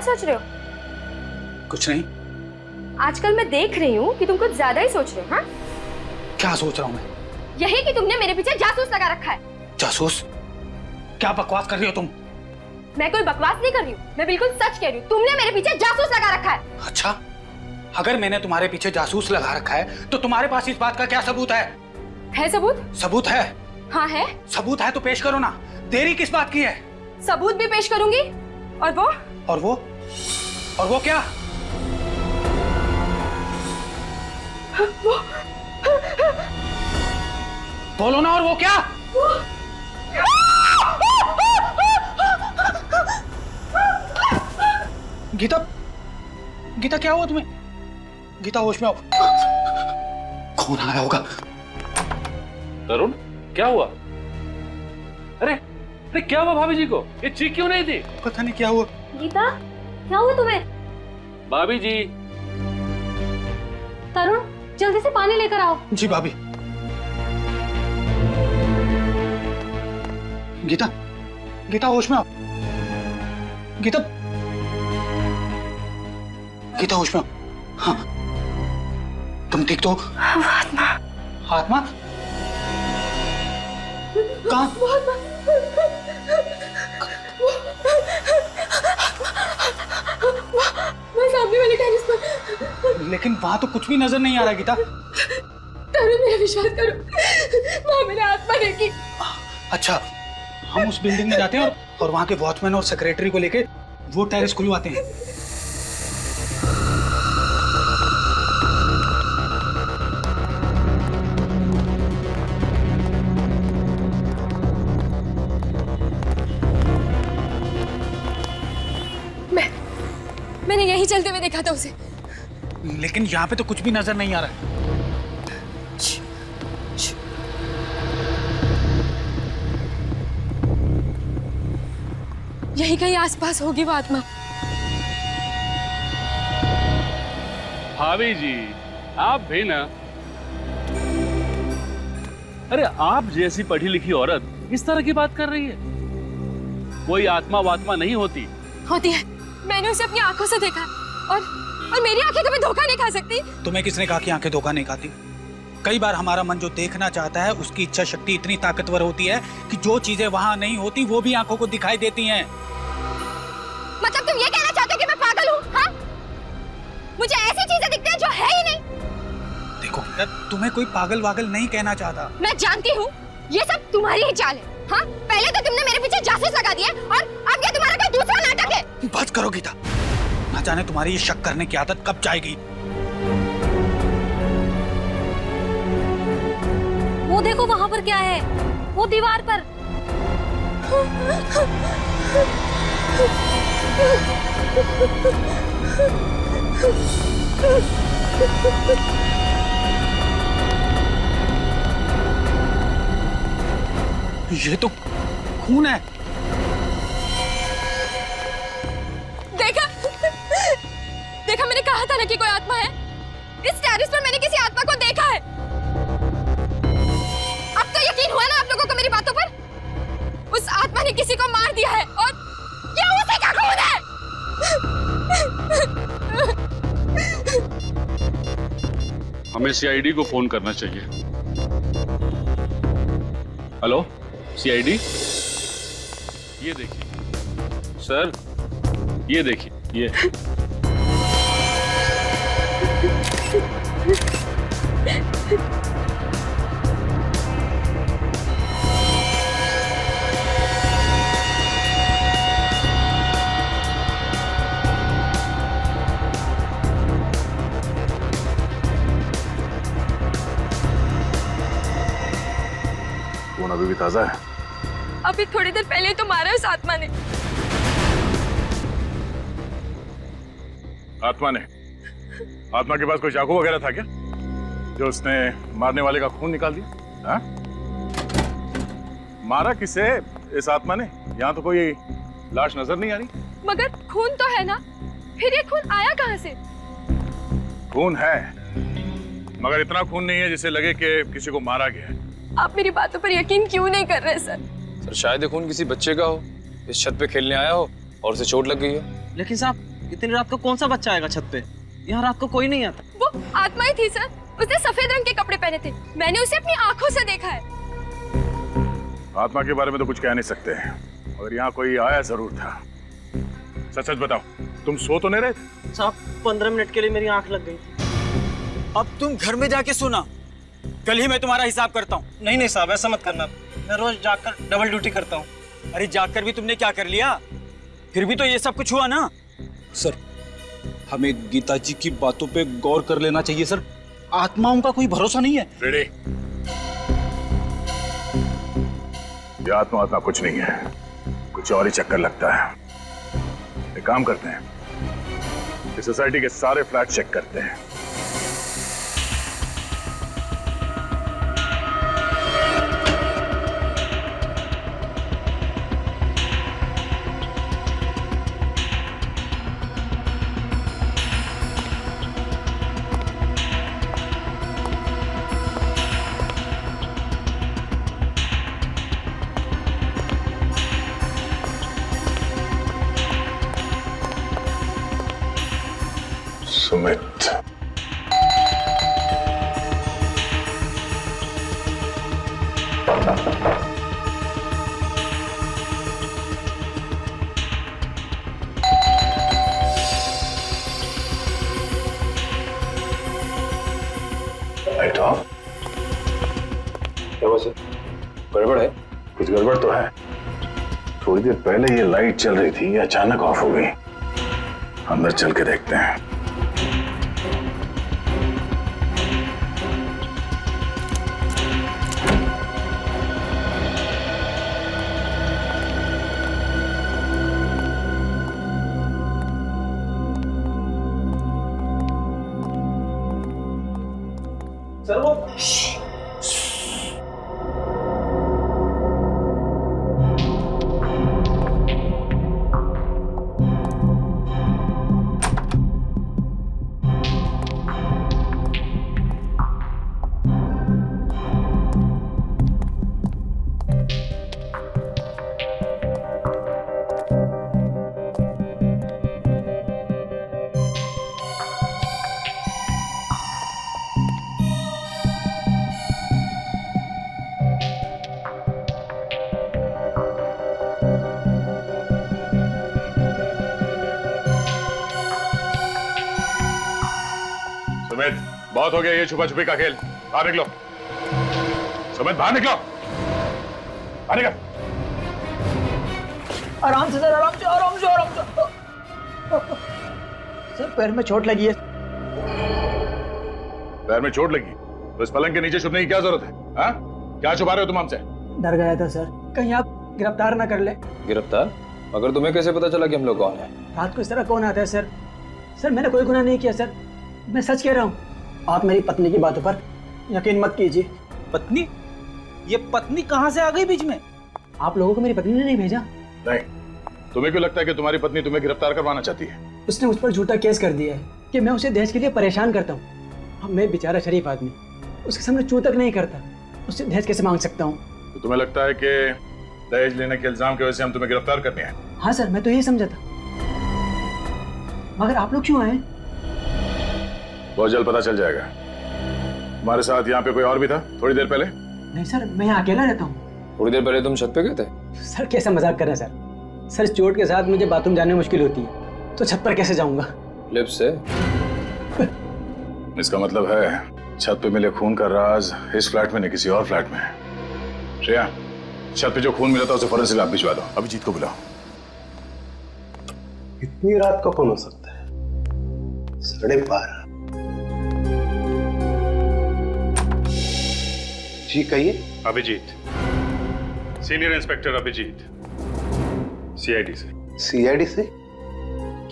सोच रहे हो? कुछ नहीं। आजकल मैं देख रही हूँ कि तुम कुछ ज्यादा ही सोच रहे हो। हाँ, क्या सोच रहा हूँ मैं? यही कि तुमने मेरे पीछे जासूस लगा रखा है। जासूस? क्या बकवास कर रही हो तुम? मैं कोई बकवास नहीं कर रही हूँ, मैं बिल्कुल सच कह रही हूँ। तुमने मेरे पीछे जासूस लगा रखा है। अच्छा, अगर मैंने तुम्हारे पीछे जासूस लगा रखा है तो तुम्हारे पास इस बात का क्या सबूत है? है सबूत? सबूत है? हाँ है। सबूत है तो पेश करो ना, देरी किस बात की है? सबूत भी पेश करूंगी। और वो? और वो? और वो क्या? वो बोलो ना, और वो क्या? गीता, गीता क्या हुआ तुम्हें? गीता होश में आओ। कौन आया होगा? तरुण, क्या हुआ? अरे अरे क्या हुआ भाभी जी को? ये चीख क्यों नहीं थी? पता नहीं क्या हुआ। गीता, क्या हुआ तुम्हें? भाभी जी। तरुण, जल्दी से पानी लेकर आओ। जी भाभी। गीता, गीता होश में आओ। गीता, गीता होश में आओ। हाँ, तुम ठीक तो? आत्मा। आत्मा? कहाँ? मैं सामने वाले टेरेस पर। लेकिन वहां तो कुछ भी नजर नहीं आ रहा गीता। तरुण, मेरा विश्वास करो, वहां मेरा आत्मा देखी। अच्छा, हम उस बिल्डिंग में जाते हैं और वहां के वॉचमैन और सेक्रेटरी को लेके वो टेरेस खुलवाते हैं। मैंने यही चलते हुए देखा था उसे। लेकिन यहाँ पे तो कुछ भी नजर नहीं आ रहा है। यही कहीं आसपास होगी वो आत्मा। भाभी जी, आप भी ना। अरे आप जैसी पढ़ी लिखी औरत इस तरह की बात कर रही है? कोई आत्मा वात्मा नहीं होती। होती है, मैंने उसे अपनी आंखों से देखा। और मेरी आंखें कभी धोखा नहीं खा सकती। तुम्हें किसने कहा कि आंखें धोखा नहीं खाती? कई बार हमारा मन जो देखना चाहता है उसकी इच्छा शक्ति इतनी ताकतवर होती है कि जो चीजें वहां नहीं होती वो भी आंखों को दिखाई देती हैं। मतलब तुम ये कहना चाहते हो कि मैं पागल हूँ? हाँ? मुझे ऐसी चीजें दिखती हैं जो है ही नहीं। देखो, तुम्हें कोई पागल वागल नहीं कहना चाहता। मैं जानती हूँ ये सब तुम्हारी ही चाल है। हाँ? पहले तो तुमने मेरे पीछे जासूस लगा दिए और अब ये तुम्हारा कोई दूसरा नाटक है। बस करो गीता, ना जाने तुम्हारी ये शक करने की आदत कब जाएगी। वो देखो वहां पर क्या है, वो दीवार पर। ये तो खून है। देखा, देखा, मैंने कहा था ना कि कोई आत्मा है। इस टेरेस पर मैंने किसी आत्मा को देखा है। अब तो यकीन हुआ ना आप लोगों को मेरी बातों पर? उस आत्मा ने किसी को मार दिया है और ये उसी का खून है। हमें सीआईडी को फोन करना चाहिए। हेलो सीआईडी, ये देखिए सर, ये देखिए, ये खून अभी भी ताजा है। अभी थोड़ी देर पहले तो मारा उस आत्मा ने। आत्मा के पास कोई चाकू वगैरह था क्या जो उसने मारने वाले का खून निकाल दिया? हाँ? मारा किसे इस आत्मा ने? यहाँ तो कोई लाश नजर नहीं आ रही। मगर खून तो है ना, फिर ये खून आया कहाँ से? खून है, मगर इतना खून नहीं है जिससे लगे कि किसी को मारा गया है। आप मेरी बातों पर यकीन क्यों नहीं कर रहे सर? सर शायद ये खून किसी बच्चे का हो, इस छत पे खेलने आया हो और उसे चोट लग गई हो। लेकिन साहब, इतनी रात को कौन सा बच्चा आएगा छत पे? यहाँ रात को कोई नहीं आता। वो आत्मा ही थी सर, उसने सफेद रंग के कपड़े पहने थे, मैंने उसे अपनी आंखों से देखा है। आत्मा के बारे में तो कुछ कह नहीं सकते, और यहाँ कोई आया जरूर था। सच सच बताओ, तुम सो तो नहीं रहे थे? साहब 15 मिनट के लिए मेरी आंख लग गई। अब तुम घर में जाके सोना, कल ही मैं तुम्हारा हिसाब करता हूँ। नहीं साहब, ऐसा मत करना, मैं रोज जाकर डबल ड्यूटी करता हूँ। अरे जाकर भी तुमने क्या कर लिया? फिर भी तो ये सब कुछ हुआ ना। सर, हमें गीता जी की बातों पे गौर कर लेना चाहिए सर। आत्माओं का कोई भरोसा नहीं है। रेडी? ये आत्मा कुछ नहीं है, कुछ और ही चक्कर लगता है। एक काम करते हैं, इस सोसाइटी के सारे फ्लैट चेक करते हैं। Sumit, light of. क्या हुआ सर? गड़बड़ है? कुछ गड़बड़ तो है। थोड़ी देर पहले ये लाइट चल रही थी, ये अचानक ऑफ हो गई। अंदर चल के देखते हैं। सर वो सुमित, बहुत हो गया ये छुपा छुपी का खेल। बाहर निकलो। सुमित, बाहर निकलो। बाहर निकल। आराम से सर, आराम से, आराम से, आराम से। सर पैर में चोट लगी है। पैर में चोट लगी तो इस पलंग के नीचे छुपने की क्या जरूरत है? हाँ? क्या छुपा रहे हो तुम हमसे? डर गया था सर, कहीं आप गिरफ्तार ना कर ले। गिरफ्तार? मगर तुम्हें कैसे पता चला कि हम लोग कौन है? रात को इस तरह कौन आता है सर? सर मैंने कोई गुनाह नहीं किया सर, मैं सच कह रहा हूँ। आप मेरी पत्नी की बातों पर यकीन मत कीजिए। पत्नी? ये पत्नी कहाँ से आ गई बीच में? आप लोगों को मेरी पत्नी ने नहीं भेजा। नहीं, तुम्हें क्यों लगता है कि तुम्हारी पत्नी तुम्हें गिरफ्तार करवाना चाहती है? उसने मुझ पर झूठा केस कर दिया है कि मैं उसे दहेज के लिए परेशान करता हूँ। अब मैं बेचारा शरीफ आदमी उसके सामने चू तक नहीं करता, उससे दहेज कैसे मांग सकता हूँ? तो तुम्हें लगता है कि दहेज लेने के इल्जाम की वजह से हम तुम्हें गिरफ्तार करने आए? हाँ सर, मैं तो यही समझा था। मगर आप लोग क्यों आए? बहुत जल्द पता चल जाएगा। हमारे साथ यहाँ पे कोई और भी था थोड़ी देर पहले? नहीं सर, मैं यहाँ अकेला रहता हूँ। थोड़ी देर पहले तुम छत पे गए थे? सर कैसा मजाक कर रहे हैं सर? सर चोट के साथ मुझे बाथरूम जाने में मुश्किल होती है, तो छत पर कैसे जाऊंगा? लिफ्ट से? इसका मतलब है छत पे मिले खून का राज इस फ्लैट में नहीं किसी और फ्लैट में है। श्रेया, छत पे जो खून मिला था उसे फौरन से लैब भिजवा दो। अभिजीत को बुलाओ। इतनी रात का कौन हो सकता है? 12:30। जी कहिए। Abhijeet, senior inspector Abhijeet, CID से। सीआईडी से?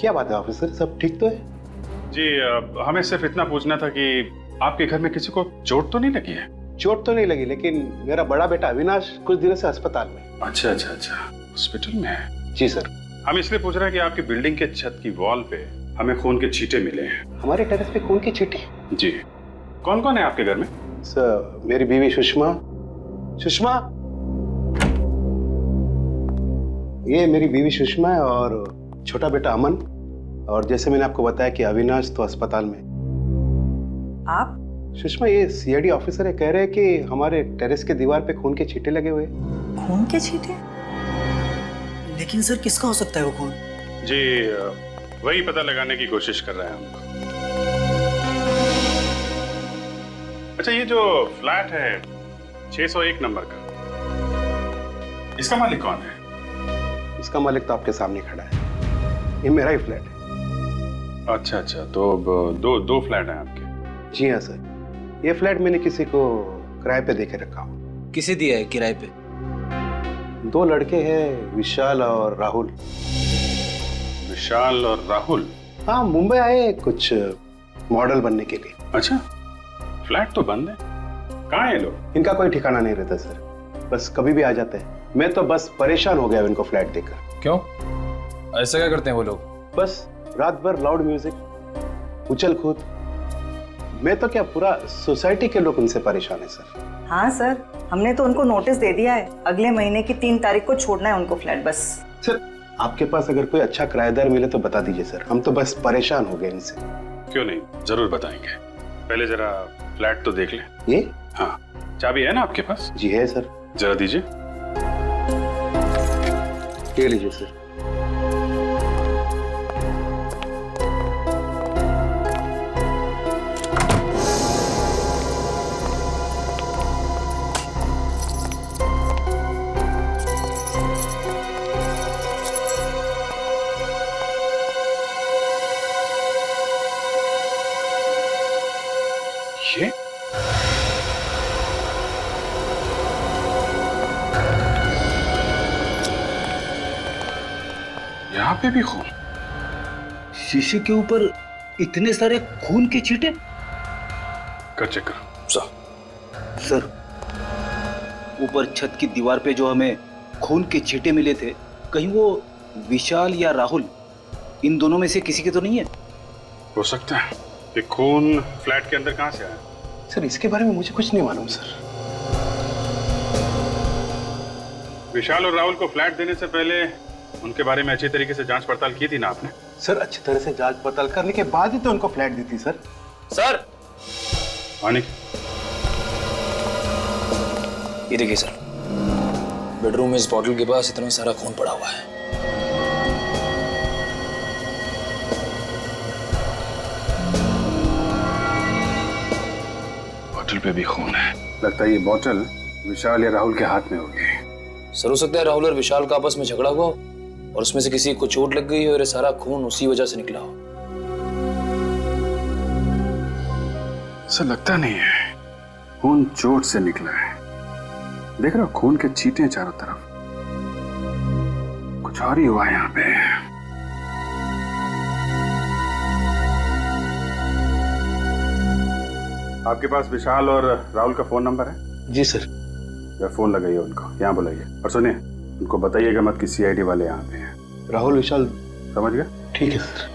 क्या बात है ऑफिसर, सब ठीक तो है? जी हमें सिर्फ इतना पूछना था कि आपके घर में किसी को चोट तो नहीं लगी है? चोट तो नहीं लगी, लेकिन मेरा बड़ा बेटा अविनाश कुछ दिनों से अस्पताल में। अच्छा, हॉस्पिटल में है? जी सर। हम इसलिए पूछ रहे हैं कि आपकी बिल्डिंग के छत की वॉल पे हमें खून के छींटे मिले हैं। हमारे टेरेस पे खून की छींटे? जी। कौन कौन है आपके घर में? सर मेरी बीवी सुषमा, ये मेरी बीवी सुषमा है, और छोटा बेटा अमन, और जैसे मैंने आपको बताया कि अविनाश तो अस्पताल में। आप? सुषमा, ये सीआईडी ऑफिसर है, कह रहे हैं कि हमारे टेरेस के दीवार पे खून के छींटे लगे हुए हैं। खून के छींटे? लेकिन सर किसका हो सकता है वो खून? जी वही पता लगाने की कोशिश कर रहे हैं हम। अच्छा, ये जो फ्लैट है 601 नंबर का, इसका मालिक कौन है? इसका मालिक तो आपके सामने खड़ा है, ये मेरा ही फ्लैट है। अच्छा, तो अब दो फ्लैट हैं आपके? जी हाँ सर, ये फ्लैट मैंने किसी को किराए पे देके रखा हूँ। किसे दिया है किराए पे? 2 लड़के हैं, विशाल और राहुल। विशाल और राहुल? हाँ, मुंबई आए कुछ मॉडल बनने के लिए। अच्छा, फ्लैट तो बंद है, कहाँ है लोग? इनका कोई ठिकाना नहीं रहता सर, बस कभी भी आ जाते हैं। मैं तो बस परेशान हो गया इनको फ्लैट देखकर। क्यों, ऐसा क्या करते हैं वो लोग? बस रात भर लाउड म्यूजिक, उछल कूद। मैं तो क्या, पूरा सोसाइटी के लोग उनसे परेशान है सर। हाँ सर, हमने तो उनको नोटिस दे दिया है, अगले महीने की 3 तारीख को छोड़ना है उनको फ्लैट बस। सर, आपके पास अगर कोई अच्छा किराएदार मिले तो बता दीजिए सर, हम तो बस परेशान हो गए इनसे। क्यों नहीं, जरूर बताएंगे। पहले जरा फ्लैट तो देख लें। ये? हाँ, चाबी है ना आपके पास? जी है सर। जरा दीजिए। ले लीजिए सर। ये यहाँ पे भी खून? शीशे के ऊपर इतने सारे खून के छींटे? कर चेक करो। सर, ऊपर छत की दीवार पे जो हमें खून के छींटे मिले थे, कहीं वो विशाल या राहुल, इन दोनों में से किसी के तो नहीं है? हो सकता है। ये खून फ्लैट के अंदर कहाँ से आया? सर, इसके बारे में मुझे कुछ नहीं मालूम सर। विशाल और राहुल को फ्लैट देने से पहले उनके बारे में अच्छी तरीके से जांच पड़ताल की थी ना आपने? सर, अच्छी तरह से जांच पड़ताल करने के बाद ही तो उनको फ्लैट दी थी सर। सर, मानिक, ये देखिए सर, बेडरूम में इस बॉटल के पास इतना सारा खून पड़ा हुआ है। बोतल पे भी खून है। लगता है ये बोतल विशाल या राहुल के हाथ में होगी। सर, हो सकता है राहुल और विशाल का आपस में झगड़ा हुआ हो और उसमें से किसी को चोट लग गई हो और ये सारा खून उसी वजह से निकला हो। ऐसा लगता नहीं है, खून चोट से निकला है। देख रहा खून के छींटे चारों तरफ। कुछ और ही हुआ है यहाँ पे। आपके पास विशाल और राहुल का फोन नंबर है? जी सर। फोन लगाइए उनको, यहाँ बुलाइए। और सुनिए, उनको बताइएगा मत कि सीआईडी वाले यहाँ पे हैं। राहुल विशाल, समझ गए? ठीक है सर।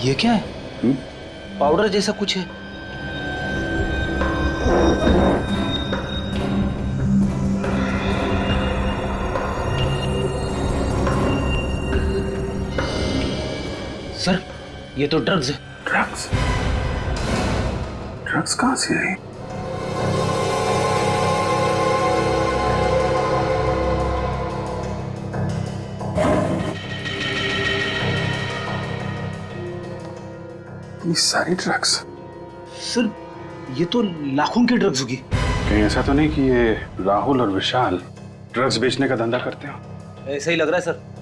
ये क्या है? पाउडर जैसा कुछ है। सर, ये तो ड्रग्स है। ड्रग्स? ड्रग्स कहाँ से आई? इतनी सारी ड्रग्स? सर, ये तो लाखों की ड्रग्स होगी। कहीं ऐसा तो नहीं कि ये राहुल और विशाल ड्रग्स बेचने का धंधा करते हो? ऐसा ही लग रहा है सर।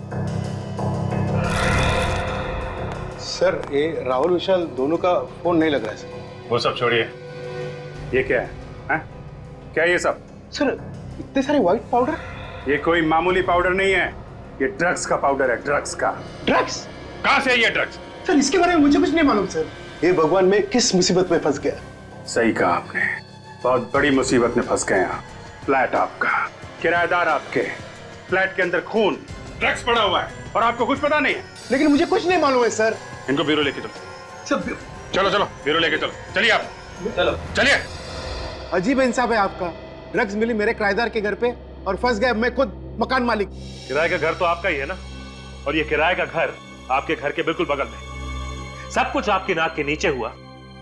सर, ये राहुल विशाल दोनों का फोन नहीं लग रहा है सर। वो सब छोड़िए, ये क्या है? हैं? क्या है ये सब? सर, इतने सारे व्हाइट पाउडर? ये कोई मामूली पाउडर नहीं है, ये ड्रग्स का पाउडर है। ड्रग्स का। ड्रग्स? कहाँ से है ये ड्रग्स? सर, इसके बारे में मुझे कुछ नहीं मालूम सर। ये भगवान, मैं किस मुसीबत में फंस गया। सही कहा आपने, बहुत बड़ी मुसीबत में फंस गए आप। फ्लैट आपका, किराएदार आपके, फ्लैट के अंदर खून, ड्रग्स पड़ा हुआ है और आपको कुछ पता नहीं है। लेकिन मुझे कुछ नहीं मालूम है सर। इनको ब्यूरो लेके दो। सर, चलो चलो हीरो लेके चलो, चलिए आप, चलो चलिए। अजीब इंसाफ है आपका। ड्रग्स मिली मेरे किराएदार के घर पे और फंस गए मैं खुद मकान मालिक। किराए का घर तो आपका ही है ना, और ये किराए का घर आपके घर के बिल्कुल बगल में। सब कुछ आपकी नाक के नीचे हुआ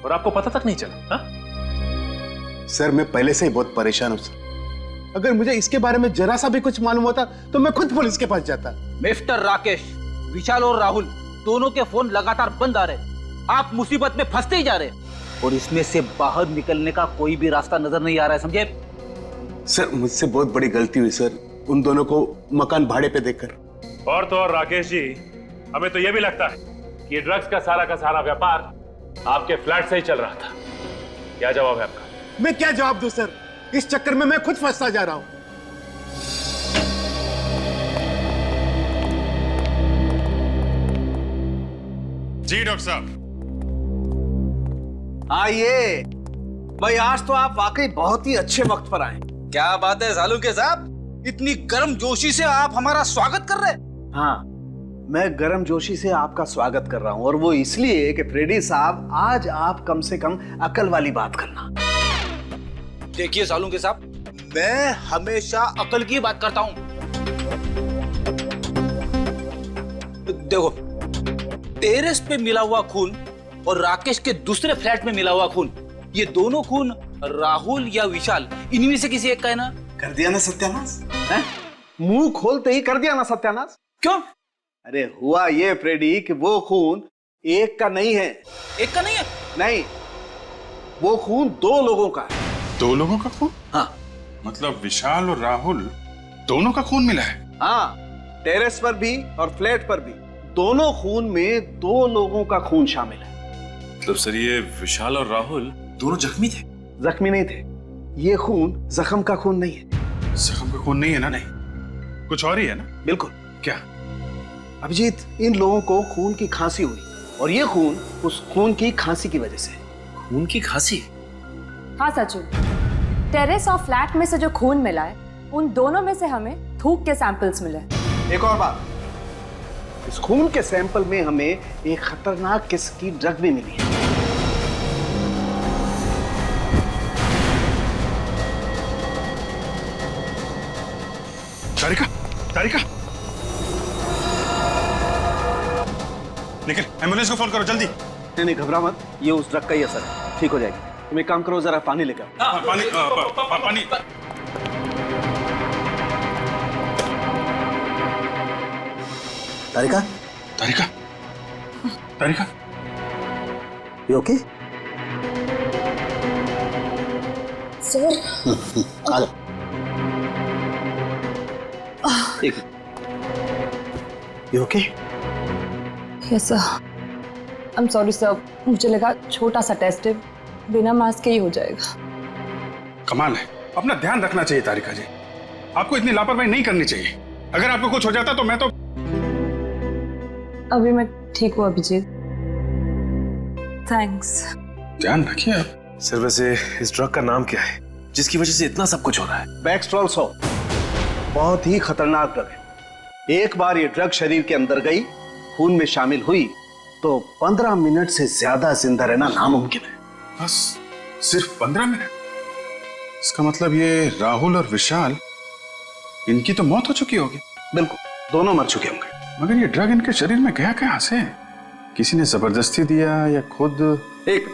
और आपको पता तक नहीं चला। हा? सर मैं पहले से ही बहुत परेशान हूं सर। अगर मुझे इसके बारे में जरा सा भी कुछ मालूम होता तो मैं खुद पुलिस के पास जाता। मिस्टर राकेश, विशाल और राहुल दोनों के फोन लगातार बंद आ रहे। आप मुसीबत में फंसते ही जा रहे और इसमें से बाहर निकलने का कोई भी रास्ता नजर नहीं आ रहा है, समझे? सर मुझसे बहुत बड़ी गलती हुई सर, उन दोनों को मकान भाड़े पे देकर। और तो और राकेश जी, हमें तो यह भी लगता है कि ड्रग्स का सारा व्यापार आपके फ्लैट से ही चल रहा था। क्या जवाब है आपका? मैं क्या जवाब दूं सर, इस चक्कर में मैं खुद फंसता जा रहा हूं। जी डॉक्टर साहब। आइए भाई, आज तो आप वाकई बहुत ही अच्छे वक्त पर आए। क्या बात है सालुके साहब, इतनी गर्मजोशी से आप हमारा स्वागत कर रहे हैं? हाँ, मैं गर्मजोशी से आपका स्वागत कर रहा हूं, और वो इसलिए कि फ्रेडी साहब आज आप कम से कम अकल वाली बात करना। देखिए सालुके साहब, मैं हमेशा अकल की बात करता हूं। देखो, टेरेस पे मिला हुआ खून और राकेश के दूसरे फ्लैट में मिला हुआ खून, ये दोनों खून राहुल या विशाल, इनमें से किसी एक का है ना? कर दिया ना सत्यानाश, मुंह खोलते ही कर दिया ना सत्यानाश। क्यों? अरे हुआ ये फ्रेडी कि वो खून एक का नहीं है। एक का नहीं है? नहीं, वो खून दो लोगों का है। 2 लोगों का खून? हाँ। मतलब विशाल और राहुल दोनों का खून मिला है? हाँ, टेरेस पर भी और फ्लैट पर भी दोनों खून में 2 लोगों का खून शामिल है। मतलब सर ये विशाल और राहुल दोनों जख्मी थे? जख्मी नहीं थे, ये खून जख्म का खून नहीं है। जख्म का खून नहीं है ना? नहीं, कुछ और ही है ना? बिल्कुल। क्या? अभिजीत, इन लोगों को खून की खांसी हुई और ये खून उस खून की खांसी की वजह से। खून की खांसी? हाँ सचिन, टेरेस और फ्लैट में से जो खून मिला है, उन दोनों में से हमें थूक के सैंपल्स मिले। एक और बात, इस खून के सैंपल में हमें एक खतरनाक किस्म की ड्रग भी मिली है। तारिका, तारिका, निकल, एम्बुलेंस को फोन करो जल्दी। नहीं घबरा मत, ये उस ड्रग का ही असर है, ठीक हो जाएगी। तुम एक काम करो, जरा पानी लेकर। पानी, पानी। तारिका, तारिका, तारिका, यू ओके? सर, आ जाओ। एक, you okay? Yes sir. I am sorry sir, मुझे लगा छोटा सा टेस्ट है, बिना मास्क के ही हो जाएगा। कमाल है, अपना ध्यान रखना चाहिए तारिका जी, आपको इतनी लापरवाही नहीं करनी चाहिए। अगर आपको कुछ हो जाता तो मैं तो। अभी मैं ठीक हूँ अभिजीत, थैंक्स। ध्यान रखिए आप। सर वैसे इस ड्रग का नाम क्या है जिसकी वजह से इतना सब कुछ हो रहा है? बैक्सट्रॉल 100 बहुत ही खतरनाक ड्रग है। एक बार ये ड्रग शरीर के अंदर गई, खून में शामिल हुई, तो 15 मिनट से ज्यादा जिंदा रहना नामुमकिन है। बस सिर्फ 15 मिनट? इसका मतलब ये राहुल और विशाल, इनकी तो मौत हो चुकी होगी। बिल्कुल, दोनों मर चुके होंगे। मगर ये ड्रग इनके शरीर में गया कहां से? किसी ने जबरदस्ती दिया या खुद? एक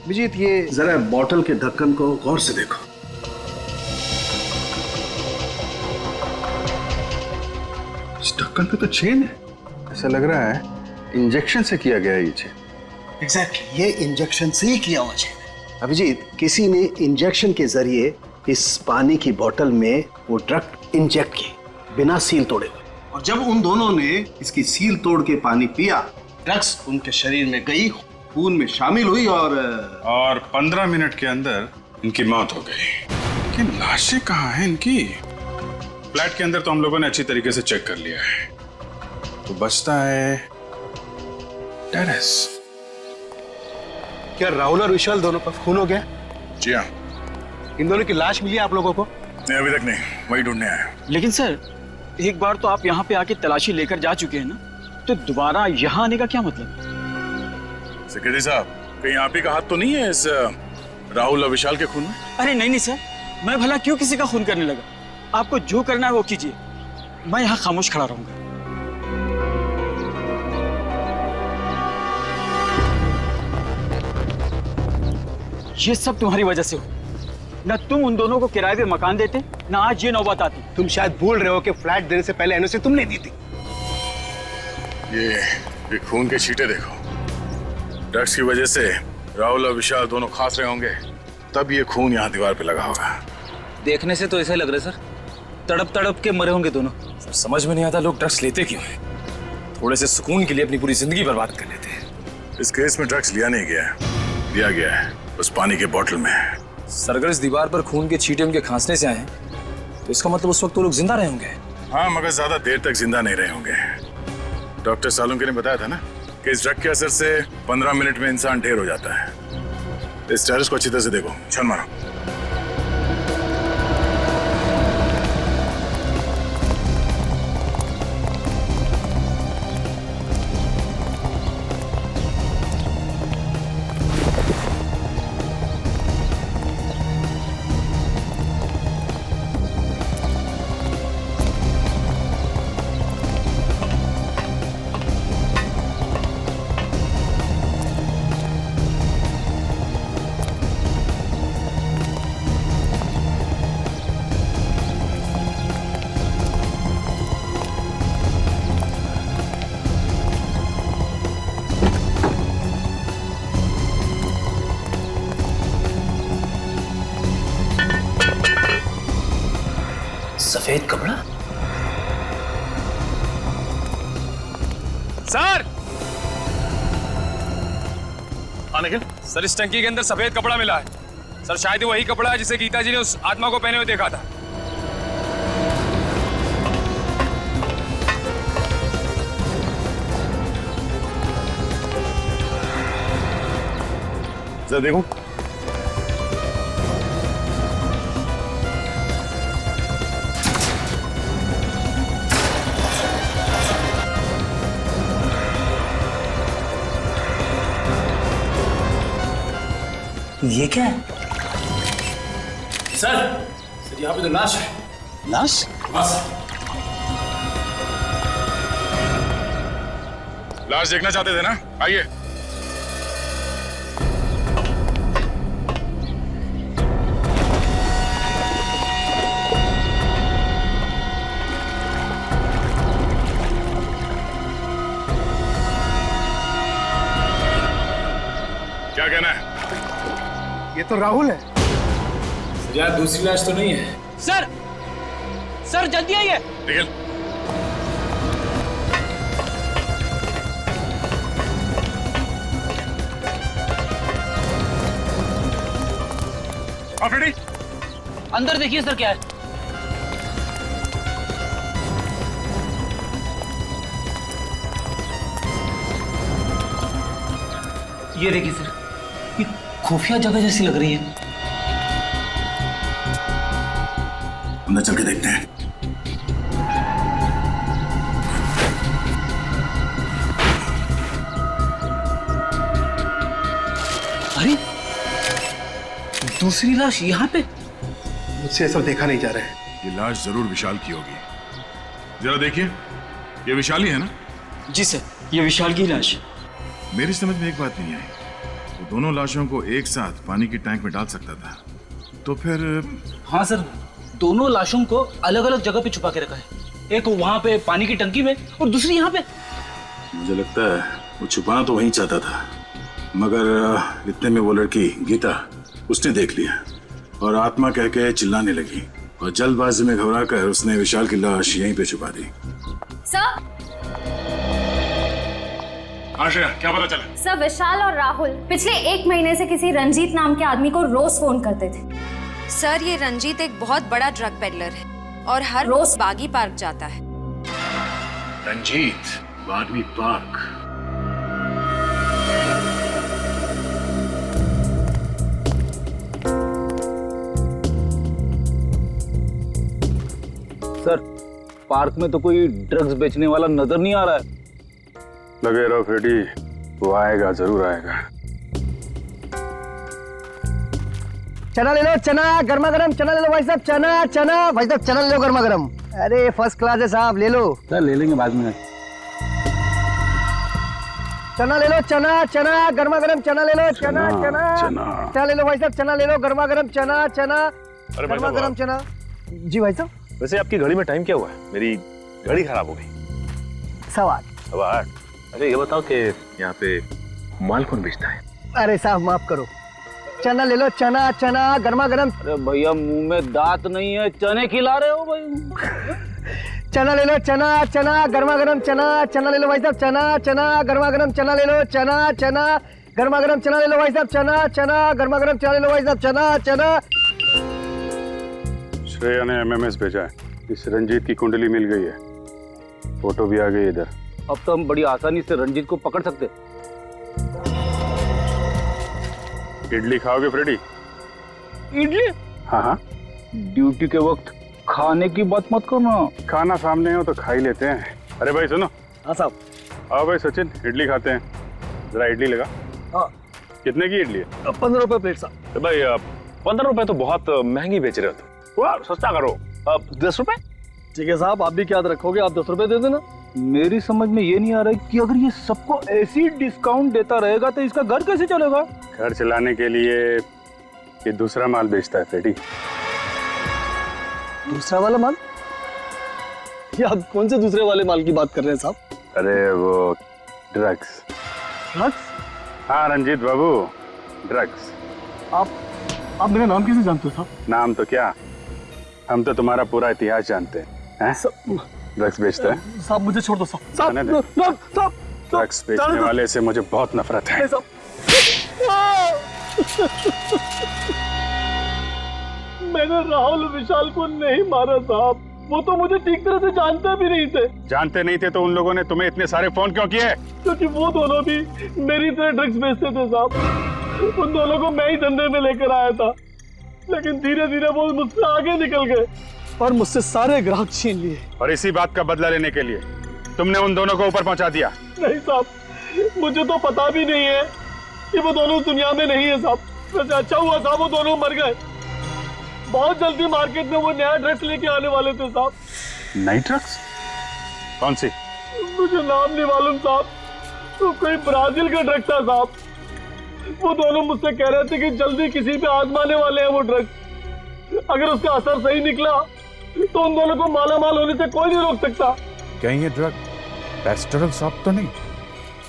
विजीत, ये जरा बॉटल के ढक्कन को गौर से देखो। इस ढक्कन पे तो चेन है, ऐसा लग रहा है इंजेक्शन से किया गया ये चेन। एग्जैक्टली, ये इंजेक्शन से ही किया हुआ चेन है। अभिजीत, किसी ने इंजेक्शन के जरिए इस पानी की बोतल में वो ड्रग इंजेक्ट की, बिना सील तोड़े हुए, और जब उन दोनों ने इसकी सील तोड़ के पानी पिया, ड्रग्स उनके शरीर में गई, खून में शामिल हुई और 15 मिनट के अंदर इनकी मौत हो गई। लेकिन लाशें कहाँ हैं इनकी? फ्लैट के अंदर तो हम लोगों ने अच्छी तरीके से चेक कर लिया है, तो बचता है टेरेस। क्या राहुल और विशाल दोनों का खून हो गया? जी हाँ। इन दोनों की लाश मिली आप लोगों को? नहीं, अभी तक नहीं। वही ढूंढने आए। लेकिन सर, एक बार तो आप यहाँ पे आके तलाशी लेकर जा चुके हैं ना, तो दोबारा यहाँ आने का क्या मतलब? सेक्रेटरी साहब, कहीं आप ही का हाथ तो नहीं है इस राहुल और विशाल के खून में? अरे नहीं सर, मैं भला क्यों किसी का खून करने लगा? आपको जो करना है वो कीजिए, मैं यहाँ खामोश खड़ा रहूंगा। ये सब तुम्हारी वजह से हो। न तुम उन दोनों को किराए पे मकान देते, न आज ये नौबत आती। तुम शायद भूल रहे हो कि फ्लैट देने से पहले एनओसी तुमने दी थी। ये खून के छींटे देखो। ड्रग्स की वजह से राहुल और विशाल दोनों खास रहे होंगे, तब ये खून यहाँ दीवार पे लगा होगा। देखने से तो ऐसा लग रहा है सर, तड़प तड़प के मरे होंगे दोनों। सर समझ में नहीं आता लोग ड्रग्स लेते क्यों हैं? थोड़े से सुकून के लिए अपनी पूरी जिंदगी बर्बाद कर लेते हैं। इस केस में ड्रग्स लिया नहीं गया है, दिया गया है उस पानी के बोतल में। सर अगर इस दीवार पर खून के छींटे उनके खांसने से आए हैं, तो इसका मतलब उस वक्त वो लोग जिंदा रहे होंगे। हाँ, मगर ज्यादा देर तक जिंदा नहीं रहे होंगे। डॉक्टर सालुंके ने बताया था ना कि इस ड्रग के असर से 15 मिनट में इंसान ढेर हो जाता है। इस टेरेस को अच्छी तरह से देखो, छन मारो। सफेद कपड़ा? सर निखिल, सर इस टंकी के अंदर सफेद कपड़ा मिला है। सर शायद वही कपड़ा है जिसे गीता जी ने उस आत्मा को पहने हुए देखा था। जरा देखो। ये क्या है? सर यहाँ पे तो लाश है। लाश? बस लाश देखना चाहते थे ना? आइए। क्या कहना है? ये तो राहुल है। यार दूसरी लाश तो नहीं है। सर जल्दी आइए। निखिल, रेडी? अंदर देखिए सर, क्या है? ये देखिए सर, ये खुफिया जगह जैसी लग रही है। अंदर चल के देखते हैं। अरे दूसरी लाश यहाँ पे? मुझसे सब देखा नहीं जा रहा है। ये लाश जरूर विशाल की होगी। जरा देखिए, ये विशाल ही है ना? जी सर, ये विशाल की लाश। मेरी समझ में एक बात नहीं आई, वो दोनों लाशों को एक साथ पानी की टैंक में डाल सकता था, तो फिर? हाँ सर, दोनों लाशों को अलग अलग जगह पे छुपा के रखा है। एक वहां पे पानी की टंकी में और दूसरी यहाँ पे। मुझे लगता है वो छुपाना तो वहीं चाहता था, मगर इतने में वो लड़की गीता, उसने देख लिया और आत्मा कह के चिल्लाने लगी और जल्दबाजी में घबराकर उसने विशाल की लाश यहीं पे छुपा दी। सर, आश्रया, क्या पता चला? सर विशाल और राहुल पिछले 1 महीने से किसी रंजीत नाम के आदमी को रोज फोन करते थे। सर ये रंजीत एक बहुत बड़ा ड्रग पेडलर है और हर रोज बागी पार्क जाता है। Ranjit Bagwe park? Sir park में तो कोई ड्रग्स बेचने वाला नजर नहीं आ रहा है। लगे रहो फ्रेडी, वो आएगा, जरूर आएगा। चना ले लो, चना गर्मा गर्म चना ले लो भाई साहब, चना चना भाई साहब, चना ले लो गर्मा गर्म। अरे फर्स्ट क्लास है साहब, ले लो। सर ले लेंगे बाद में। चना ले लो, चना चना गर्मा गर्म चना ले लो, चना चना चना ले लो भाई साहब, चना ले लो गर्मा गर्म, चना चना गर्मा गर्म चना। जी भाई साहब। वैसे आपकी घड़ी में टाइम क्या हुआ है? मेरी घड़ी खराब हो गई। 8:15। अच्छा ये बताओ कि यहाँ पे माल कौन बेचता है? अरे साहब माफ करो, चना ले लो, चना चना गर्मा गर्म। अरे भैया मुंह में दांत नहीं है, चने खिला रहे हो भाई। चना ले लो, चना चना गर्मा गर्म चना, चना ले लो भाई साहब, चना चना गर्मा गर्म चना ले लो, चना चना गर्मा गर्म चना ले लो भाई साहब, चना चना गर्मा गर्म चना ले लो भाई साहब, चना चना। श्रेया ने एमएमएस भेजा है, इस रंजीत की कुंडली मिल गई है, फोटो भी आ गई इधर। अब तो हम बड़ी आसानी से रंजीत को पकड़ सकते। इडली खाओगे फ्रेडी? इडली? हाँ हाँ। ड्यूटी के वक्त खाने की बात मत करना। खाना सामने हो तो खा ही लेते हैं। अरे भाई सुनो। हाँ साहब। आओ भाई सचिन, इडली खाते हैं। जरा इडली लगा। हाँ। कितने की इडली है? 15 रुपए प्लेट साहब। भाई 15 रुपए तो बहुत महंगी बेच रहे हो, वाह सस्ता करो। 10 रुपए? ठीक है साहब, आप भी क्या याद रखोगे, आप 10 रुपए दे देना। मेरी समझ में ये नहीं आ रहा है कि अगर ये सबको ऐसी डिस्काउंट देता रहेगा तो इसका घर कैसे चलेगा? घर चलाने के लिए ये दूसरा माल बेचता है फ्रेडी। दूसरा वाला माल? ये आप कौन से दूसरे वाले माल की बात कर रहे हैं साहब? अरे वो ड्रग्स। ड्रग्स? हाँ रंजीत बाबू, ड्रग्स। आप मेरा नाम कैसे जानते हो साहब? नाम तो क्या, हम तो तुम्हारा पूरा इतिहास जानते हैं। ड्रग्स बेचता है? साहब मुझे छोड़ दो साहब। ड्रग्स बेचने वाले से मुझे बहुत नफरत है। मैंने राहुल विशाल को नहीं मारा साहब, वो तो मुझे ठीक तरह से जानते भी नहीं थे। जानते नहीं थे तो उन लोगों ने तुम्हें इतने सारे फोन क्यों किए? क्योंकि वो दोनों भी मेरी तरह ड्रग्स बेचते थे साहब। उन दोनों को मैं ही धंधे में लेकर आया था, लेकिन धीरे धीरे वो मुझसे आगे निकल गए और मुझसे सारे ग्राहक छीन लिए। और इसी बात का बदला लेने के लिए तुमने उन दोनों को ऊपर पहुंचा दिया? नहीं साहब, मुझे तो पता भी नहीं है कि वो दोनों दुनिया में नहीं है साहब। वैसे अच्छा हुआ साहब वो दोनों मर गए। बहुत जल्दी मार्केट में वो नया ड्रग्स लेके आने वाले थे साहब। नई ड्रग्स? कौन सी? मुझे नाम नहीं मालूम साहब, तो कोई ब्राजील का ड्रग था साहब। वो दोनों मुझसे कह रहे थे कि जल्दी किसी पे आजमाने वाले हैं वो ड्रग्स। अगर उसका असर सही निकला तो उन दोनों को माला माल होने से कोई नहीं रोक सकता। कहीं ये ड्रग पेस्टरल शॉप तो नहीं?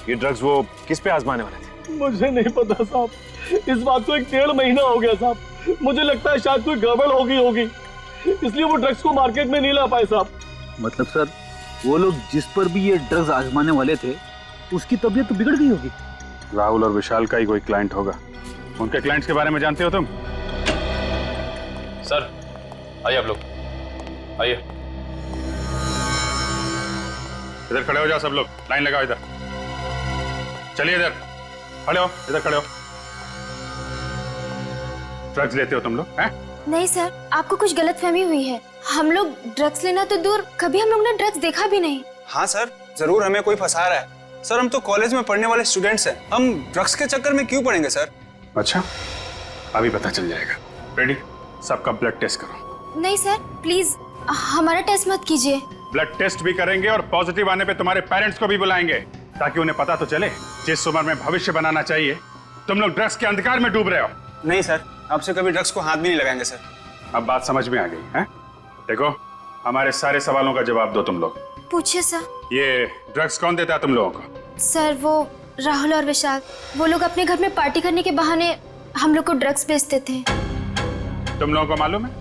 ये ड्रग्स वो किस पे आजमाने वाले थे? मुझे नहीं पता साहब, इस बात को 1.5 महीना हो गया साहब। मुझे लगता है शायद कोई गड़बड़ होगी, इसलिए वो ड्रग्स को मार्केट में नहीं ला पाए साहब। मतलब सर वो लोग जिस पर भी ये ड्रग्स आजमाने वाले थे उसकी तबीयत तो बिगड़ गई होगी। राहुल और विशाल का ही कोई क्लाइंट होगा। उनके क्लाइंट्स के बारे में जानते हो तुम? सर आइए आप लोग, आइए इधर खड़े हो जाओ सब लोग, लाइन लगाओ इधर। चलिए इधर खड़े हो, इधर खड़े हो। ड्रग्स लेते हो तुम लोग हैं? नहीं सर, आपको कुछ गलतफहमी हुई है। हम लोग ड्रग्स लेना तो दूर, कभी हम लोग ने ड्रग्स देखा भी नहीं। हाँ सर, जरूर हमें कोई फंसा रहा है। सर हम तो कॉलेज में पढ़ने वाले स्टूडेंट्स हैं, हम ड्रग्स के चक्कर में क्यों पड़ेंगे सर? अच्छा अभी पता चल जाएगा। रेडी, सबका ब्लड टेस्ट करो। नहीं सर प्लीज, हमारा टेस्ट मत कीजिए। ब्लड टेस्ट भी करेंगे और पॉजिटिव आने पे तुम्हारे पेरेंट्स को भी बुलाएंगे, ताकि उन्हें पता तो चले जिस उम्र में भविष्य बनाना चाहिए तुम लोग ड्रग्स के अंधकार में डूब रहे हो। नहीं सर, आपसे कभी ड्रग्स को हाथ भी नहीं लगाएंगे सर। अब बात समझ में आ गई है? देखो हमारे सारे सवालों का जवाब दो तुम लोग। पूछिए सर। ये ड्रग्स कौन देता है तुम लोगों को? सर वो राहुल और विशाल, वो लोग अपने घर में पार्टी करने के बहाने हम लोग को ड्रग्स बेचते थे। तुम लोगों को मालूम है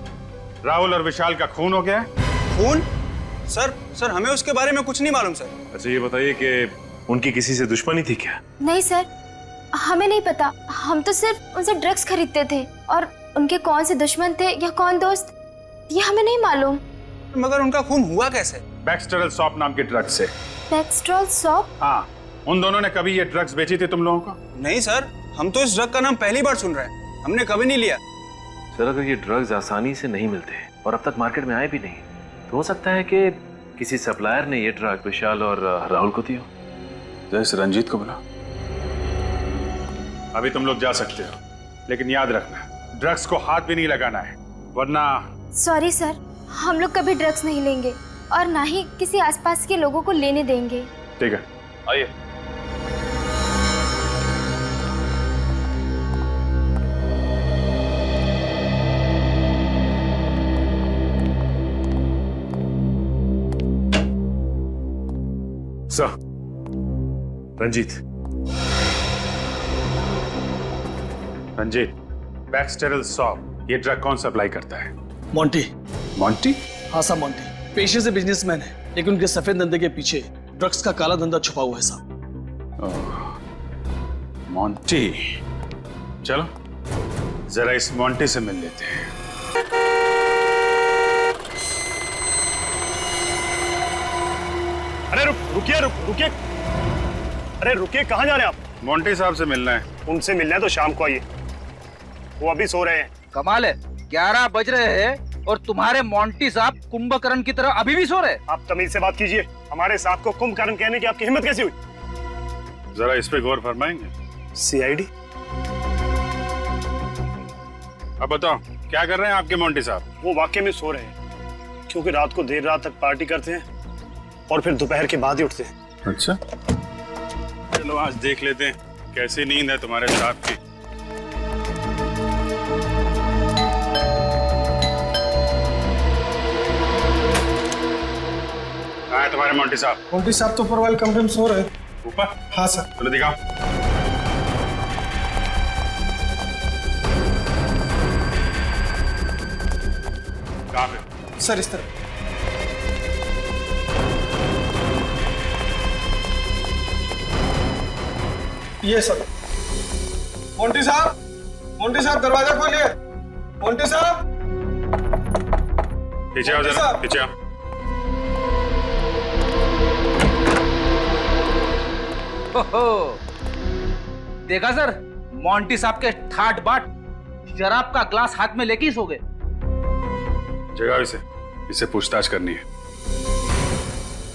राहुल और विशाल का खून हो गया है? खून? सर हमें उसके बारे में कुछ नहीं मालूम सर। अच्छा ये बताइए कि उनकी किसी से दुश्मनी थी क्या? नहीं सर, हमें नहीं पता। हम तो सिर्फ उनसे ड्रग्स खरीदते थे, और उनके कौन से दुश्मन थे या कौन दोस्त ये हमें नहीं मालूम। मगर उनका खून हुआ कैसे? बैक्सटेरल सॉप नाम के ड्रग्स से। बैक्सटेरल सॉप? हाँ, उन दोनों ने कभी ये ड्रग्स बेची थी तुम लोगों को? नहीं सर, हम तो इस ड्रग का नाम पहली बार सुन रहे हैं, हमने कभी नहीं लिया। सर अगर ये ड्रग्स आसानी से नहीं मिलते और अब तक मार्केट में आए भी नहीं, तो हो सकता है कि किसी सप्लायर ने ये ड्रग विशाल और राहुल को दिया। जैसे रंजीत को बुला। अभी तुम लोग जा सकते हो, लेकिन याद रखना ड्रग्स को हाथ भी नहीं लगाना है, वरना। सॉरी सर, हम लोग कभी ड्रग्स नहीं लेंगे और ना ही किसी आसपास के लोगों को लेने देंगे। ठीक है, आइए। सर, रंजीत बैक्सटेरल शॉप, ये ड्रग कौन सप्लाई करता है? मोंटी। मॉन्टी? हाँ साहब, मोंटी पेशे से बिजनेसमैन है, लेकिन उनके सफेद धंधे के पीछे ड्रग्स का काला धंधा छुपा हुआ है साहब। मॉन्टी, चलो जरा इस मॉन्टी से मिल लेते हैं। अरे रुकिए। अरे रुकिए, कहाँ जा रहे हैं आप? मॉन्टी साहब से मिलना है। उनसे मिलना है तो शाम को आइए, वो अभी सो रहे हैं। कमाल है, 11 बज रहे हैं और तुम्हारे मोंटी साहब कुंभकर्ण की तरह अभी भी सो रहे? आप तमीज से बात कीजिए, हमारे साहब को कुंभकर्ण कहने की आपकी हिम्मत कैसी हुई? जरा इस पे गौर फरमाएंगे? CID? अब बताओ क्या कर रहे हैं आपके मॉन्टी साहब? वो वाकई में सो रहे हैं, क्योंकि रात को देर रात तक पार्टी करते हैं और फिर दोपहर के बाद ही उठते हैं। अच्छा, चलो आज देख लेते हैं कैसी नींद है तुम्हारे साहब की। कहाँ है तुम्हारे मॉन्टी साहब? मोंटी साहब तो ऊपर वाले कमरे में सो रहे हैं। ऊपर? हाँ सर। चलो दिखाओ। कहाँ पे? सर इस तरह। ये सर। मोंटी साहब दरवाजा खोलिए। मोंटी साहब, पीछे आओ जरा, पीछे आओ। देखा सर, मोंटी साहब के ठाट बाट शराब का ग्लास हाथ में लेके ही सो गए। जगाओ इसे पूछताछ करनी है।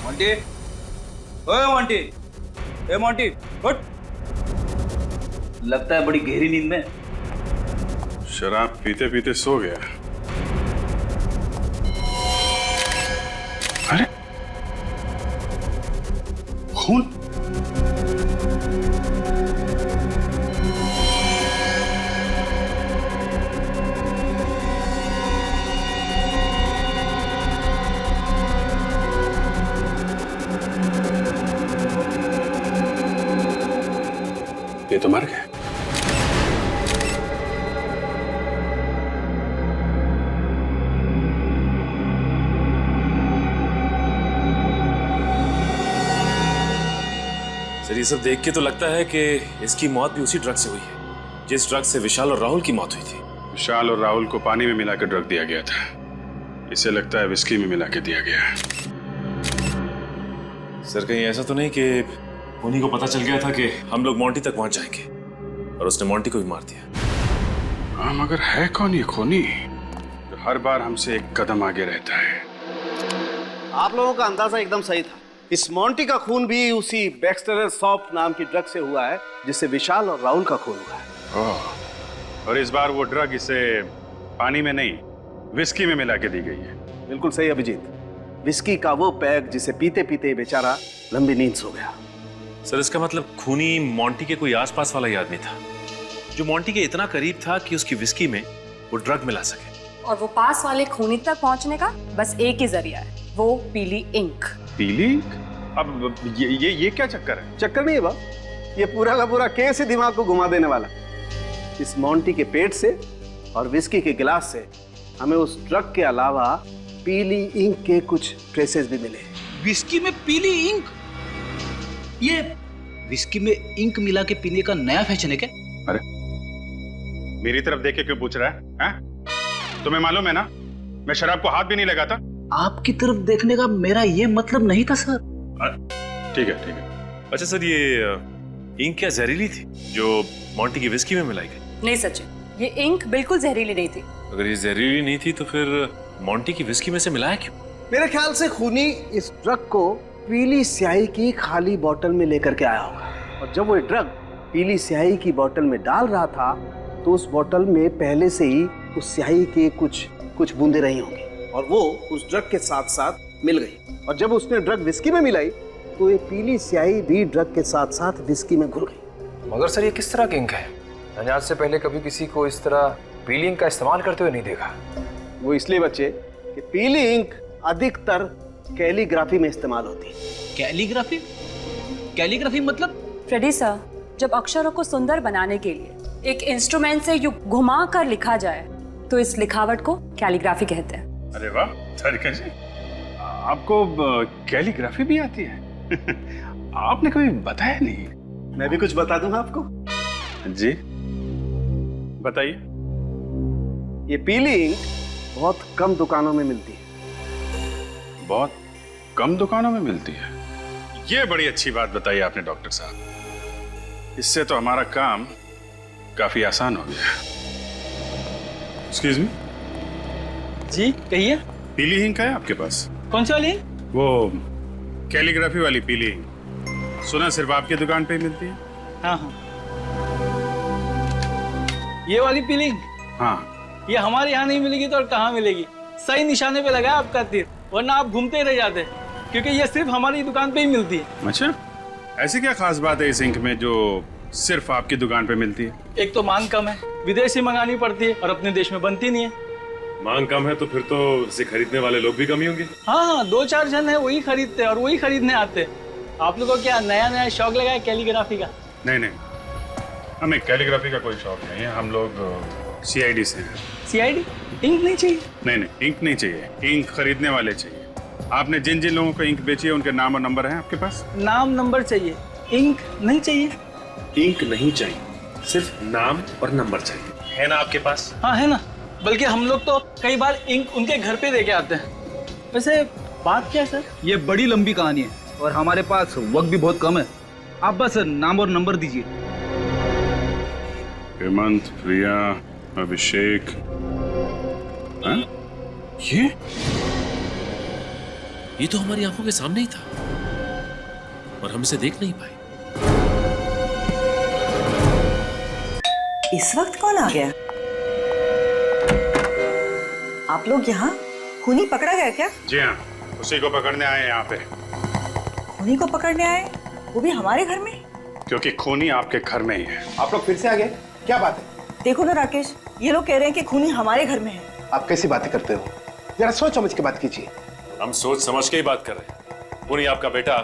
मोंटी, ओए मोंटी, ए मोंटी, उठ। लगता है बड़ी गहरी नींद में। शराब पीते पीते सो गया। अरे खून! ये तो मर गए। सर, ये सब देख के तो लगता है कि इसकी मौत भी उसी ड्रग से हुई है जिस ड्रग से विशाल और राहुल की मौत हुई थी। विशाल और राहुल को पानी में मिलाकर ड्रग दिया गया था। इसे लगता है विस्की में मिला के दिया गया। सर, कहीं ऐसा तो नहीं कि उन्हीं को पता चल गया था कि हम लोग मोंटी तक पहुंच जाएंगे और उसने मोंटी को भी मार दिया? हाँ, मगर है कौन ये खूनी जो हर बार हमसे एक कदम आगे रहता है? आप लोगों का अंदाजा एकदम सही था। इस मोंटी का खून भी उसी बैक्सटेरल शॉप नाम की ड्रग से हुआ है जिससे विशाल और राहुल का खून हुआ है। ओह, और इस बार वो ड्रग इसे पानी में नहीं विस्की में मिला के दी गई है। बिल्कुल सही अभिजीत, विस्की का वो पैक जिसे पीते पीते बेचारा लंबी नींद सो गया। सर, इसका मतलब खूनी मोंटी के कोई आसपास वाला ही आदमी था जो मोंटी के इतना करीब था कि उसकी विस्की में वो ड्रग मिला सके। और वो पास वाले खूनी तक पहुंचने का बस एक ही जरिया है, वो पीली इंक। पीली? अब ये क्या चक्कर है? चक्कर नहीं है बाप, ये पूरा का पूरा केस ही दिमाग को घुमा देने वाला। इस मोंटी के पेट से और विस्की के गिलास से हमें उस ड्रग के अलावा पीली इंक के कुछ ट्रेसेस भी मिले। विस्की में पीली इंक? ये विस्की में इंक मिला के पीने का नया फैशन है क्या? अरे मेरी तरफ देख के क्यों पूछ रहा है? तुम्हें मालूम है ना, मैं शराब को हाथ भी नहीं लगाता। आपकी तरफ देखने का मेरा ये मतलब नहीं था सर। ठीक है। अच्छा सर, ये इंक क्या जहरीली थी जो मोंटी की विस्की में मिलाई गई? नहीं सचिन, ये इंक बिल्कुल जहरीली नहीं थी। अगर ये जहरीली नहीं थी तो फिर मोंटी की विस्की में से मिलाया क्यों? मेरे ख्याल से खूनी इस ड्रग को पीली स्याही की खाली बोतल में लेकर के आया होगा, और जब वो ड्रग पीली स्याही की बोतल में डाल रहा था तो उस बोतल में पहले से ही उस स्याही के कुछ बूंदे रही होंगी और वो उस ड्रग के साथ साथ मिल गई, और जब उसने ड्रग विस्की में मिलाई तो ये पीली स्याही भी ड्रग के साथ साथ विस्की में घुल गई। मगर सर ये किस तरह की इंक है? मैंने आज से पहले कभी किसी को इस तरह पीली इंक का इस्तेमाल करते हुए नहीं देखा। वो इसलिए बच्चे कि पीली इंक अधिकतर कैलीग्राफी में इस्तेमाल होती है। कैलीग्राफी? कैलीग्राफी मतलब? फ्रेडी सर, जब अक्षरों को सुंदर बनाने के लिए एक इंस्ट्रूमेंट से यूं घुमा कर लिखा जाए तो इस लिखावट को कैलीग्राफी कहते हैं। अरे वाह तारिका जी, आपको कैलीग्राफी भी आती है? आपने कभी बताया नहीं। मैं भी कुछ बता दूं आपको। जी बताइए। ये पीली इंक बहुत कम दुकानों में मिलती है। बहुत कम दुकानों में मिलती है? ये बड़ी अच्छी बात बताई आपने डॉक्टर साहब, इससे तो हमारा काम काफी आसान हो गया। Excuse me. जी कहिए। पीली इंक है आपके पास? कौन सी वाली? वो कैलीग्राफी वाली पीली इंक। सुना सिर्फ आपकी दुकान पे ही मिलती है? हाँ हाँ, ये वाली पीली इंक? हाँ। ये हमारे यहाँ नहीं मिलेगी तो और कहाँ मिलेगी? सही निशाने पे लगा आपका तीर, वरना आप घूमते ही रह जाते, क्योंकि ये सिर्फ हमारी दुकान पे ही मिलती है। अच्छा, ऐसी क्या खास बात है इस इंक में जो सिर्फ आपकी दुकान पे मिलती है? एक तो मांग कम है, विदेश से मंगानी पड़ती है और अपने देश में बनती नहीं है। मांग कम है तो फिर तो इसे खरीदने वाले लोग भी कम ही होंगे। हाँ, 2-4 जन है वही खरीदते हैं और वही खरीदने आते हैं। आप लोगों को क्या नया शौक लगा है कैलीग्राफी का? नहीं, हमें कैलीग्राफी का कोई शौक नहीं है। हम लोग CID से हैं। CID? इंक नहीं चाहिए? नहीं, इंक नहीं चाहिए, इंक खरीदने वाले चाहिए। आपने जिन जिन लोगों को इंक बेची है उनके नाम और नंबर हैं आपके पास? नाम नंबर चाहिए, इंक नहीं चाहिए। इंक नहीं चाहिए, सिर्फ नाम और नंबर चाहिए, है ना आपके पास? हाँ है ना, बल्कि हम लोग तो कई बार इंक उनके घर पे देके आते हैं। वैसे बात क्या है सर? ये बड़ी लंबी कहानी है और हमारे पास वक्त भी बहुत कम है। आप बस नाम और नंबर दीजिए। हेमंत, प्रिया, अभिषेक। हाँ? ये तो हमारी आंखों के सामने ही था और हम इसे देख नहीं पाए। इस वक्त कौन आ गया? आप लोग यहाँ? खूनी पकड़ा गया क्या? जी हाँ, उसी को पकड़ने आए हैं यहाँ पे। खूनी को पकड़ने आए? वो भी हमारे घर में? क्योंकि खूनी आपके घर में ही है। आप लोग फिर से आ गए? क्या बात है? देखो ना राकेश, ये लोग कह रहे हैं कि खूनी हमारे घर में है। आप कैसी बातें करते हो? जरा सोच समझ के बात कीजिए। हम सोच समझ के ही बात कर रहे हैं। खूनी आपका बेटा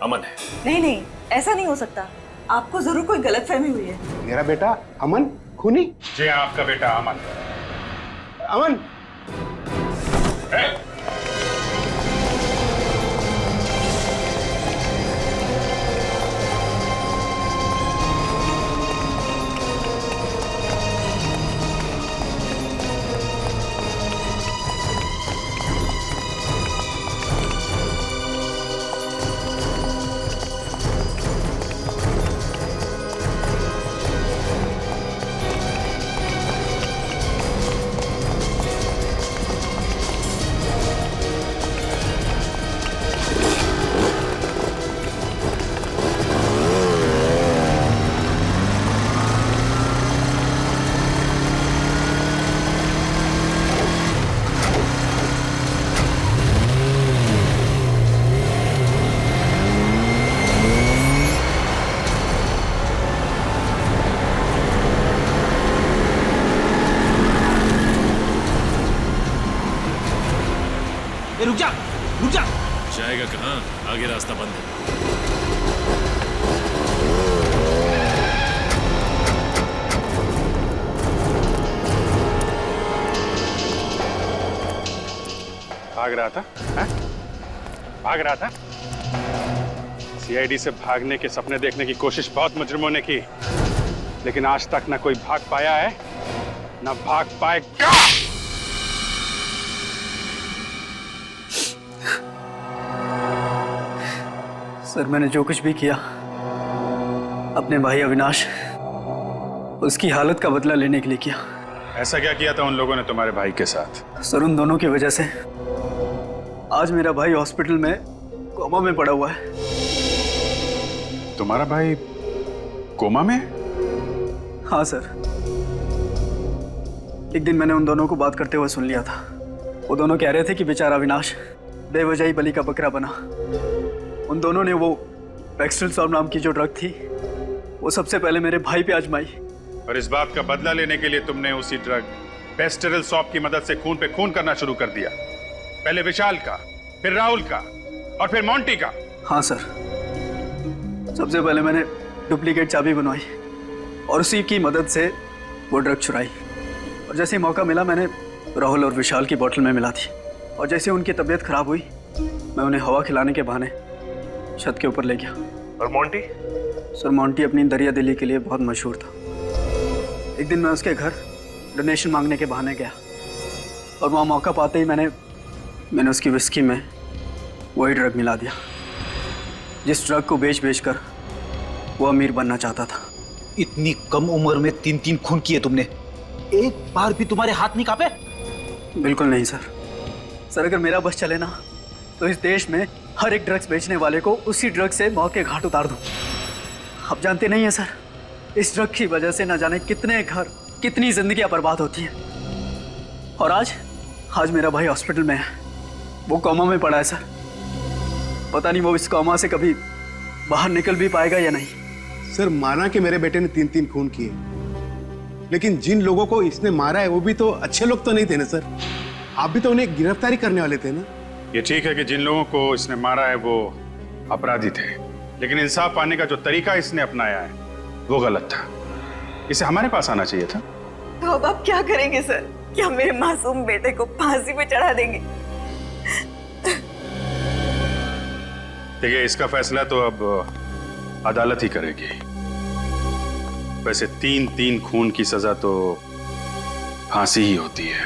अमन है। नहीं, ऐसा नहीं हो सकता। आपको जरूर कोई गलतफहमी हुई है। मेरा बेटा अमन खूनी? जी हाँ, आपका बेटा अमन। अमन! रुक जा। जाएगा कहाँ? आगे रास्ता बंद है। भाग रहा था? हा? भाग रहा था? CID से भागने के सपने देखने की कोशिश बहुत मुजरिमों ने की, लेकिन आज तक ना कोई भाग पाया है ना भाग पाएगा। सर, मैंने जो कुछ भी किया अपने भाई अविनाश, उसकी हालत का बदला लेने के लिए किया। ऐसा क्या किया था उन लोगों ने तुम्हारे भाई के साथ? सर, उन दोनों की वजह से आज मेरा भाई हॉस्पिटल में कोमा में पड़ा हुआ है। तुम्हारा भाई कोमा में? हाँ सर। एक दिन मैंने उन दोनों को बात करते हुए सुन लिया था। वो दोनों कह रहे थे कि बेचारा अविनाश बेवजह ही बलि का बकरा बना। उन दोनों ने वो पेक्स्ट्रल सॉल्व नाम की जो ड्रग थी वो सबसे पहले मेरे भाई पे आजमाई। और इस बात का बदला लेने के लिए तुमने उसी ड्रग पेस्टेरल सॉप की मदद से खून पे खून करना शुरू कर दिया। पहले विशाल का, फिर राहुल का और फिर मोंटी का। हाँ सर। सबसे पहले मैंने डुप्लीकेट चाबी बनवाई और उसी की मदद से वो ड्रग चुराई। और जैसे ही मौका मिला मैंने राहुल और विशाल की बोतल में मिला दी। और जैसे उनकी तबीयत खराब हुई मैं उन्हें हवा खिलाने के बहाने छत के ऊपर ले गया। और मोंटी? सर मोंटी अपनी दरिया दिली के लिए बहुत मशहूर था। एक दिन मैं उसके घर डोनेशन मांगने के बहाने गया और वहाँ मौका पाते ही मैंने उसकी विस्की में वही ड्रग मिला दिया जिस ड्रग को बेच कर वो अमीर बनना चाहता था। इतनी कम उम्र में 3 खून किए तुमने, एक बार भी तुम्हारे हाथ नहीं कांपे? बिल्कुल नहीं सर। सर अगर मेरा बस चले ना तो इस देश में हर एक ड्रग्स बेचने वाले को उसी ड्रग से मौत के घाट उतार दूं। आप जानते नहीं हैं सर, इस ड्रग की वजह से न जाने कितने घर, कितनी जिंदगियां बर्बाद होती हैं। और आज मेरा भाई हॉस्पिटल में है, वो कोमा में पड़ा है सर। पता नहीं वो इस कोमा से कभी बाहर निकल भी पाएगा या नहीं। सर माना कि मेरे बेटे ने 3 खून किए, लेकिन जिन लोगों को इसने मारा है वो भी तो अच्छे लोग तो नहीं थे ना सर। आप भी तो उन्हें गिरफ्तारी करने वाले थे ना। ये ठीक है कि जिन लोगों को इसने मारा है वो अपराधी थे, लेकिन इंसाफ पाने का जो तरीका इसने अपनाया है वो गलत था। इसे हमारे पास आना चाहिए था। तो अब आप क्या करेंगे सर? क्या मेरे मासूम बेटे को फांसी पे चढ़ा देंगे? देखिए इसका फैसला तो अब अदालत ही करेगी। वैसे 3 खून की सजा तो फांसी ही होती है।